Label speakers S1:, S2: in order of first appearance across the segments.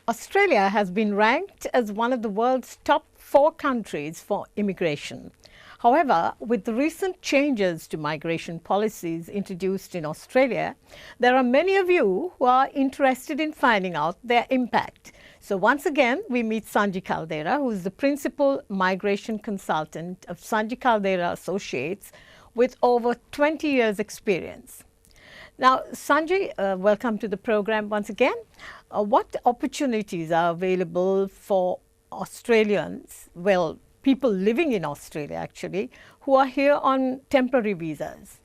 S1: Australia has been ranked as one of the world's top 4 countries for immigration. However, with the recent changes to migration policies introduced in Australia, there are many of you who are interested in finding out their impact. So once again, we meet Sanji Caldera, who is the principal migration consultant of Sanji Caldera Associates with over 20 years' experience. Now, Sanji, welcome to the program once again. What opportunities are available for Australians, well, people living in Australia actually, who are here on temporary visas?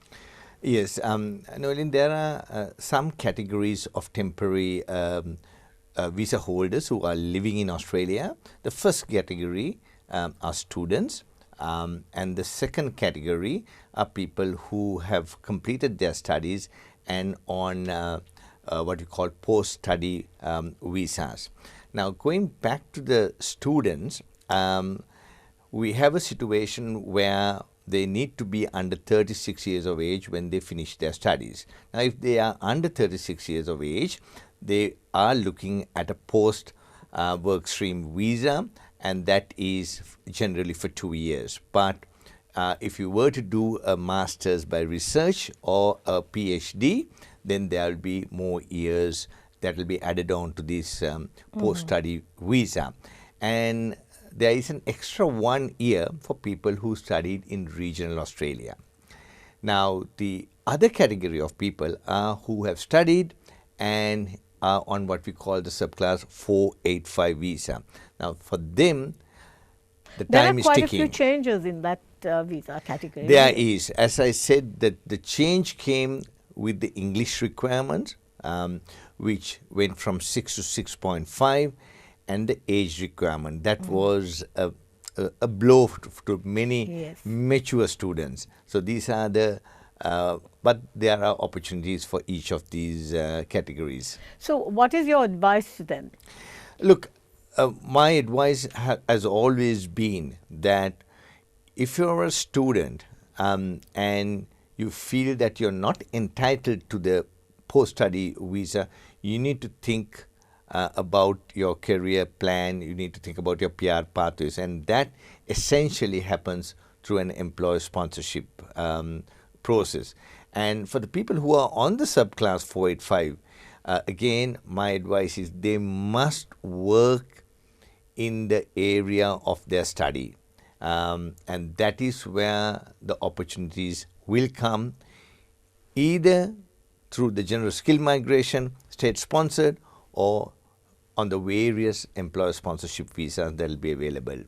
S2: Yes, Noelin, there are some categories of temporary visa holders who are living in Australia. The first category are students, and the second category are people who have completed their studies and on what we call post-study visas. Now, going back to the students, we have a situation where they need to be under 36 years of age when they finish their studies. Now, if they are under 36 years of age, they are looking at a post-work stream visa, and that is generally for 2 years. But if you were to do a master's by research or a PhD, then there will be more years that will be added on to this post-study visa. And there is an extra 1 year for people who studied in regional Australia. Now, the other category of people are who have studied and are on what we call the subclass 485 visa. Now, for them, the time is ticking.
S1: There are quite a few changes in that visa category.
S2: There is. As I said, that the change came with the English requirements, which went from 6 to 6.5, and the age requirement. That was a blow to many mature students. So these are the, but there are opportunities for each of these categories.
S1: So what is your advice to them?
S2: Look, my advice has always been that if you're a student and you feel that you're not entitled to the post-study visa, you need to think about your career plan, you need to think about your PR pathways, and that essentially happens through an employer sponsorship process. And for the people who are on the subclass 485, again, my advice is they must work in the area of their study. And that is where the opportunities will come, either through the general skill migration, state-sponsored, or on the various employer sponsorship visas that will be available.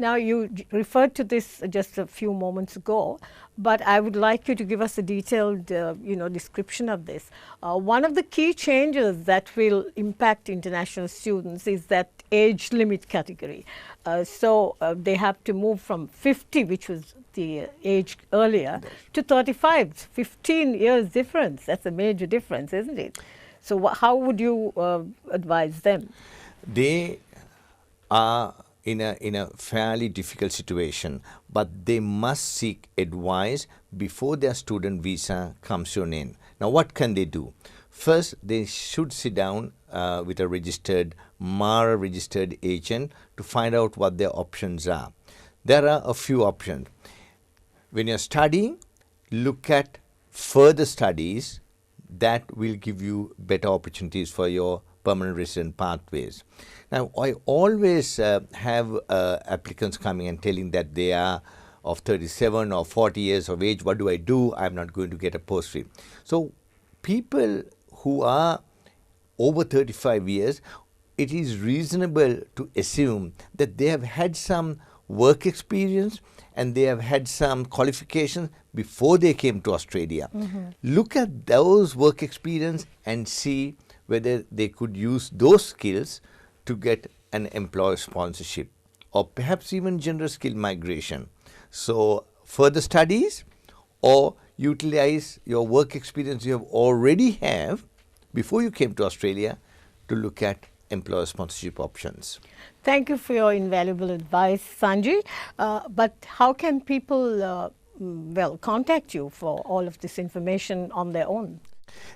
S1: Now, you referred to this just a few moments ago, but I would like you to give us a detailed description of this. One of the key changes that will impact international students is that age limit category. So they have to move from 50, which was the age earlier, to 35, 15 years difference. That's a major difference, isn't it? So how would you advise them?
S2: They are in a fairly difficult situation, but they must seek advice before their student visa comes to an end. Now, what can they do? First, they should sit down with a registered MARA registered agent to find out what their options are. There are a few options. When you're studying, look at further studies that will give you better opportunities for your permanent resident pathways. Now, I always have applicants coming and telling that they are of 37 or 40 years of age. What do I do? I'm not going to get a post-study. So people who are over 35 years, it is reasonable to assume that they have had some work experience and they have had some qualifications before they came to Australia. Look at those work experience and see whether they could use those skills to get an employer sponsorship or perhaps even general skill migration. So further studies or utilize your work experience you have already have before you came to Australia to look at employer sponsorship options.
S1: Thank you for your invaluable advice, Sanji. But how can people contact you for all of this information on their own?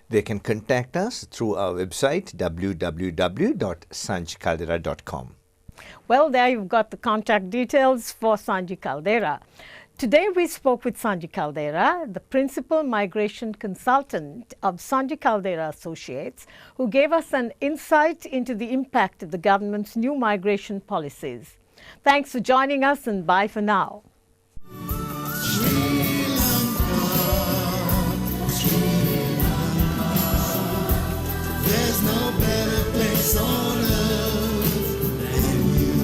S2: They can contact us through our website www.sanjicaldera.com.
S1: Well, there you've got the contact details for Sanji Caldera. Today we spoke with Sanji Caldera, the principal migration consultant of Sanji Caldera Associates, who gave us an insight into the impact of the government's new migration policies. Thanks for joining us, and bye for now.
S3: There's no better place on earth than you.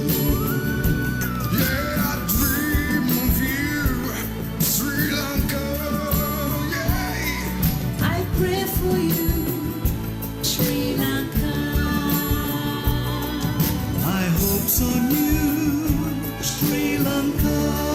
S3: Yeah, I dream of you, Sri Lanka. Yeah,
S4: I pray for you, Sri Lanka.
S3: my hopes on you, Sri Lanka.